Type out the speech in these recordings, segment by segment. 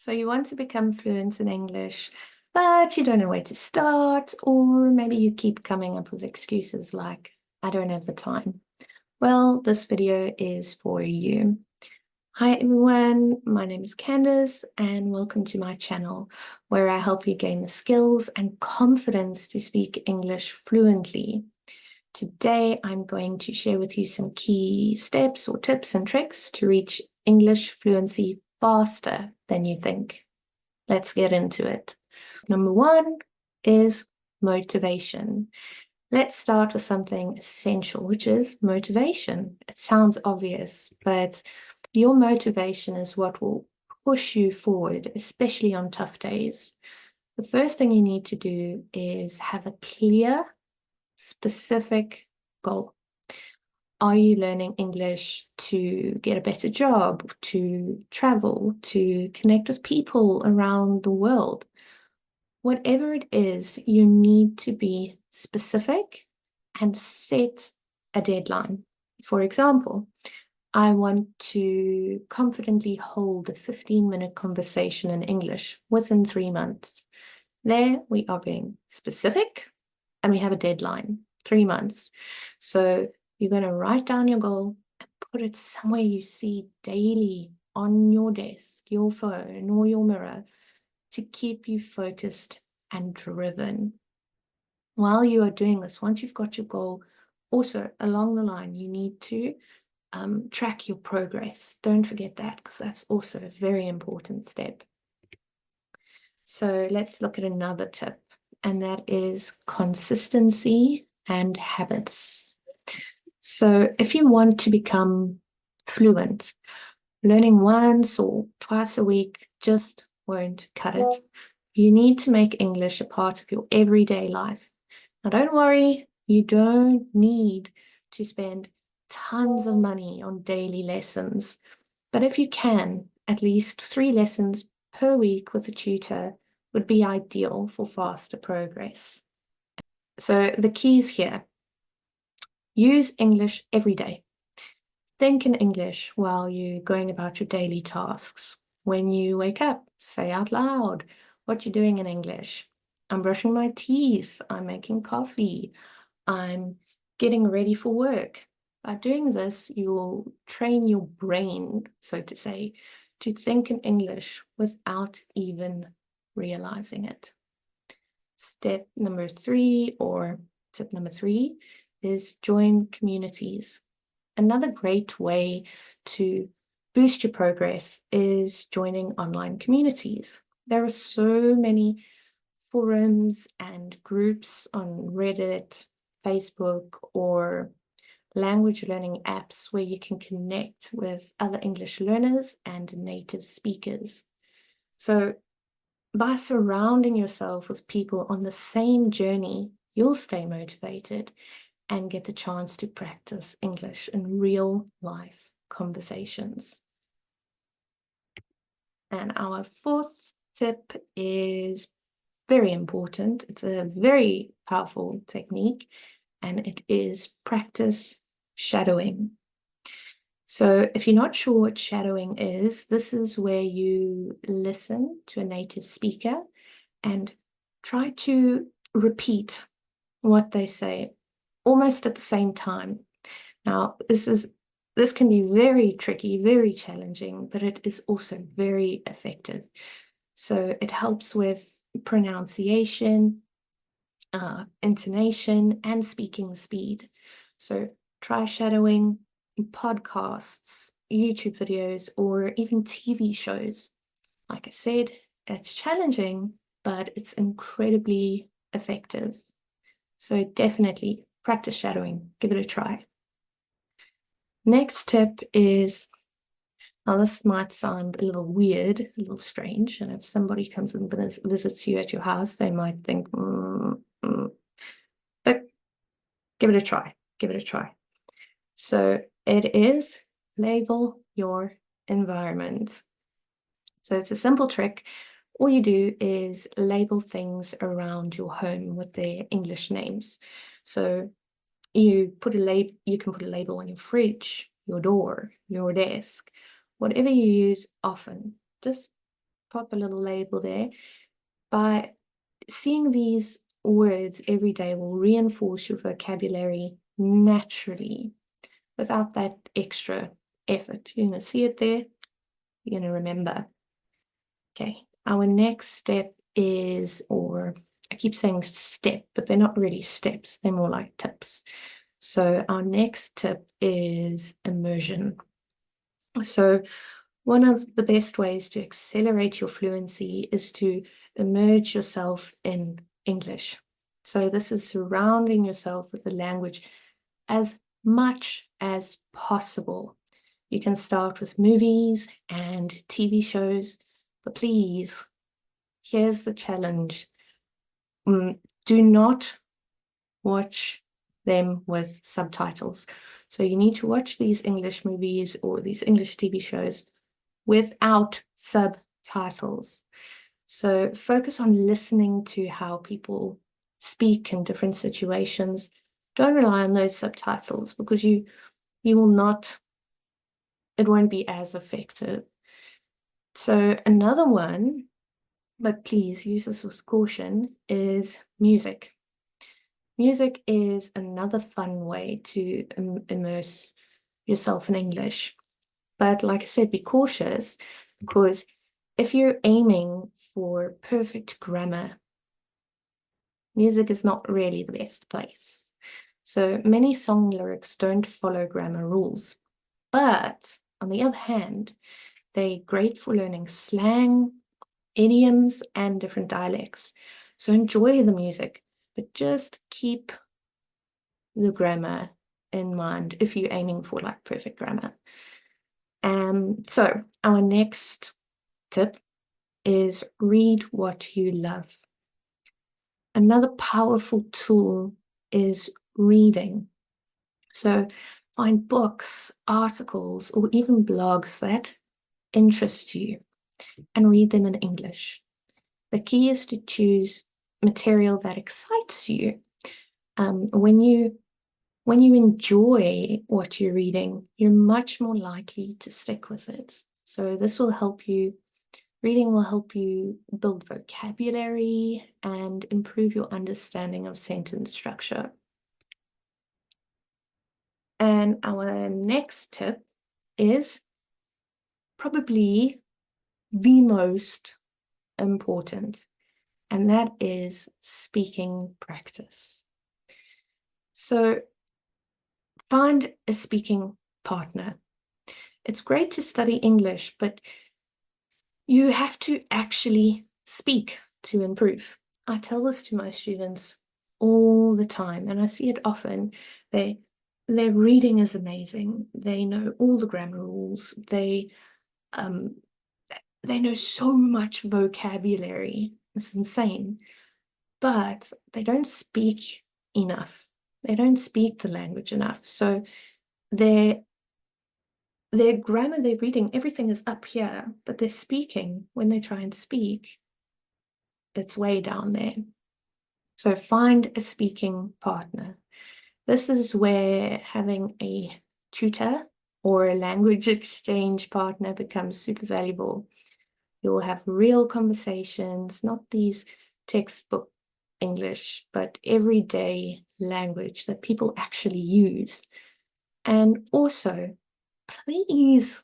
So you want to become fluent in English, but you don't know where to start, or maybe you keep coming up with excuses like, I don't have the time. Well, this video is for you. Hi everyone, my name is Candice and welcome to my channel where I help you gain the skills and confidence to speak English fluently. Today, I'm going to share with you some key steps or tips and tricks to reach English fluency faster than you think. Let's get into it. Number one is motivation. Let's start with something essential, which is motivation. It sounds obvious, but your motivation is what will push you forward, especially on tough days. The first thing you need to do is have a clear, specific goal. Are you learning English to get a better job, to travel, to connect with people around the world? Whatever it is, you need to be specific and set a deadline. For example, I want to confidently hold a 15-minute conversation in English within 3 months. There we are being specific and we have a deadline, 3 months. So you're going to write down your goal and put it somewhere you see daily on your desk, your phone, or your mirror to keep you focused and driven. While you are doing this, once you've got your goal, also along the line, you need to track your progress. Don't forget that, because that's also a very important step. So let's look at another tip, and that is consistency and habits. So if you want to become fluent, learning once or twice a week just won't cut it. You need to make English a part of your everyday life. Now, don't worry, you don't need to spend tons of money on daily lessons. But if you can, at least 3 lessons per week with a tutor would be ideal for faster progress. So the keys here: use English every day. Think in English while you're going about your daily tasks. When you wake up, say out loud what you're doing in English. I'm brushing my teeth, I'm making coffee, I'm getting ready for work. By doing this, you'll train your brain, so to say, to think in English without even realizing it. Step number 3, or tip number 3, is join communities. Another great way to boost your progress is joining online communities. There are so many forums and groups on Reddit, Facebook, or language learning apps where you can connect with other English learners and native speakers. So by surrounding yourself with people on the same journey, you'll stay motivated and get the chance to practice English in real life conversations. And our 4th tip is very important. It's a very powerful technique, and it is practice shadowing. So if you're not sure what shadowing is, this is where you listen to a native speaker and try to repeat what they say almost at the same time. Now, this can be very tricky, very challenging, but it is also very effective. So it helps with pronunciation, intonation, and speaking speed. So try shadowing podcasts, YouTube videos, or even TV shows. Like I said, it's challenging, but it's incredibly effective. So definitely practice shadowing. Give it a try. Next tip is, now this might sound a little weird, a little strange, and if somebody comes and visits you at your house, they might think, but give it a try. Give it a try. So it is label your environment. So it's a simple trick. All you do is label things around your home with their English names. So you can put a label on your fridge, your door, your desk, whatever you use often. Just pop a little label there. By seeing these words every day will reinforce your vocabulary naturally without that extra effort. You're going to see it there. You're going to remember. Okay, our next step is, or I keep saying step, but they're not really steps. They're more like tips. So our next tip is immersion. So one of the best ways to accelerate your fluency is to immerse yourself in English. So this is surrounding yourself with the language as much as possible. You can start with movies and TV shows, but please, here's the challenge. Do not watch them with subtitles. So you need to watch these English movies or these English TV shows without subtitles. So focus on listening to how people speak in different situations. Don't rely on those subtitles because you will not, it won't be as effective. So another one, but please use this with caution, is music. Music is another fun way to immerse yourself in English. But like I said, be cautious, because if you're aiming for perfect grammar, music is not really the best place. So many song lyrics don't follow grammar rules. But on the other hand, they're great for learning slang, idioms, and different dialects. So enjoy the music, but just keep the grammar in mind if you're aiming for like perfect grammar. So our next tip is read what you love. Another powerful tool is reading. So find books, articles, or even blogs that interest you and read them in English. The key is to choose material that excites you. When you enjoy what you're reading, you're much more likely to stick with it. So this will help you, reading will help you build vocabulary and improve your understanding of sentence structure. And our next tip is probably the most important, and that is speaking practice. So find a speaking partner. It's great to study English, but you have to actually speak to improve. I tell this to my students all the time, and I see it often. Their reading is amazing. They know all the grammar rules. They know so much vocabulary. It's insane. But they don't speak enough. They don't speak the language enough. So their grammar, their reading, everything is up here, but their speaking, when they try and speak, it's way down there. So find a speaking partner. This is where having a tutor or a language exchange partner becomes super valuable. You will have real conversations, not these textbook English, but everyday language that people actually use. And also, please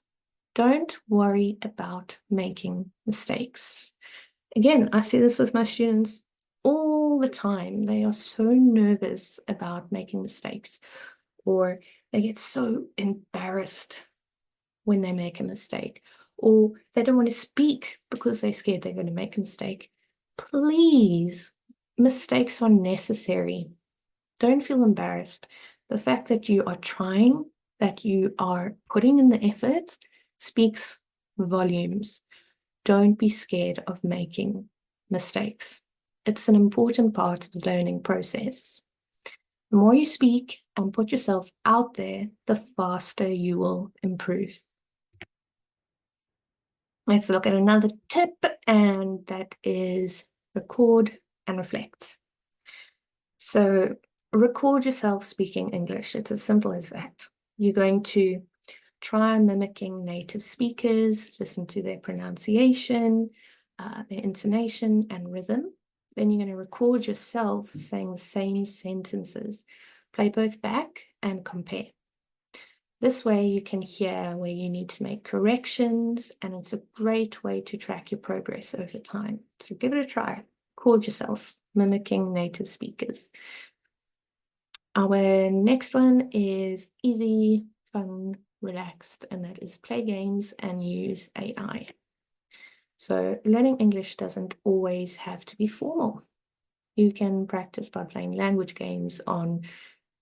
don't worry about making mistakes. Again, I see this with my students all the time. They are so nervous about making mistakes, or they get so embarrassed when they make a mistake, or they don't want to speak because they're scared they're going to make a mistake. Please, mistakes are necessary. Don't feel embarrassed. The fact that you are trying, that you are putting in the effort, speaks volumes. Don't be scared of making mistakes. It's an important part of the learning process. The more you speak and put yourself out there, the faster you will improve. Let's look at another tip, and that is record and reflect. So record yourself speaking English. It's as simple as that. You're going to try mimicking native speakers, listen to their pronunciation, their intonation and rhythm. Then you're going to record yourself saying the same sentences. Play both back and compare. This way you can hear where you need to make corrections, and it's a great way to track your progress over time. So give it a try. Record yourself, mimicking native speakers. Our next one is easy, fun, relaxed, and that is play games and use AI. So learning English doesn't always have to be formal. You can practice by playing language games on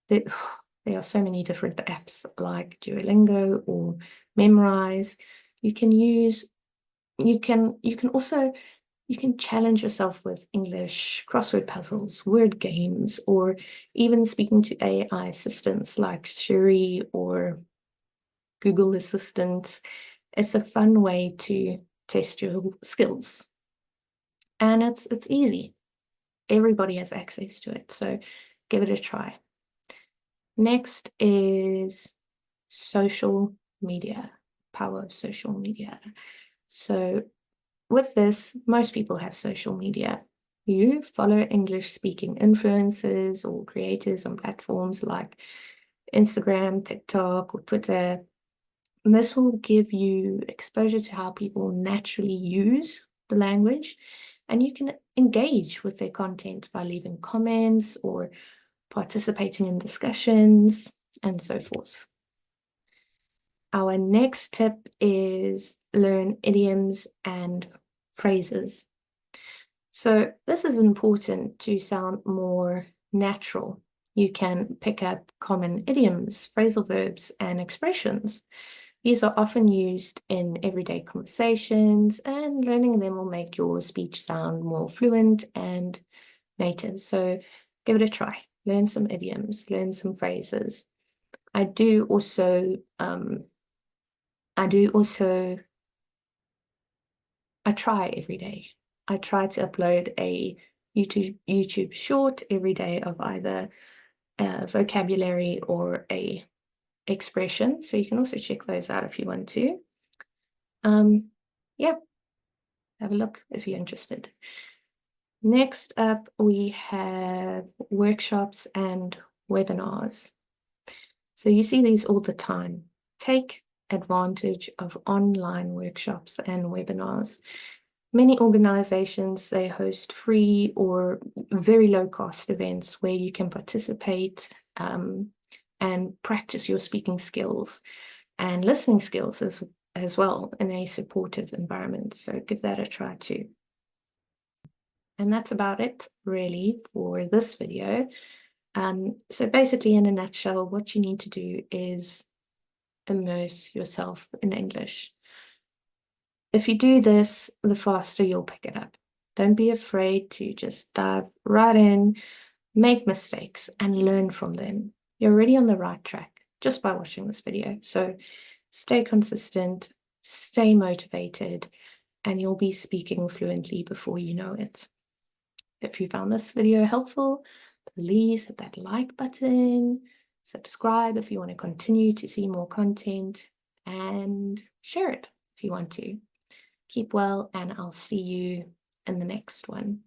there are so many different apps like Duolingo or Memrise. You can challenge yourself with English crossword puzzles, word games, or even speaking to AI assistants like Siri or Google Assistant. It's a fun way to test your skills. And it's easy. Everybody has access to it, so give it a try. Next is social media, power of social media. So with this, most people have social media. You follow English-speaking influencers or creators on platforms like Instagram, TikTok, or Twitter. And this will give you exposure to how people naturally use the language, and you can engage with their content by leaving comments or participating in discussions, and so forth. Our next tip is learn idioms and phrases. So this is important to sound more natural. You can pick up common idioms, phrasal verbs, and expressions. These are often used in everyday conversations, and learning them will make your speech sound more fluent and native. So give it a try. Learn some idioms, learn some phrases. I try every day. I try to upload a YouTube short every day of either a vocabulary or a expression. So you can also check those out if you want to. Yeah, have a look if you're interested. Next up, we have workshops and webinars. So you see these all the time. Take advantage of online workshops and webinars. Many organizations, they host free or very low-cost events where you can participate and practice your speaking skills and listening skills as well in a supportive environment. So give that a try too. And that's about it, really, for this video. So basically, in a nutshell, what you need to do is immerse yourself in English. If you do this, the faster you'll pick it up. Don't be afraid to just dive right in, make mistakes, and learn from them. You're already on the right track just by watching this video. So stay consistent, stay motivated, and you'll be speaking fluently before you know it. If you found this video helpful, please hit that like button, subscribe if you want to continue to see more content, and share it if you want to. Keep well, and I'll see you in the next one.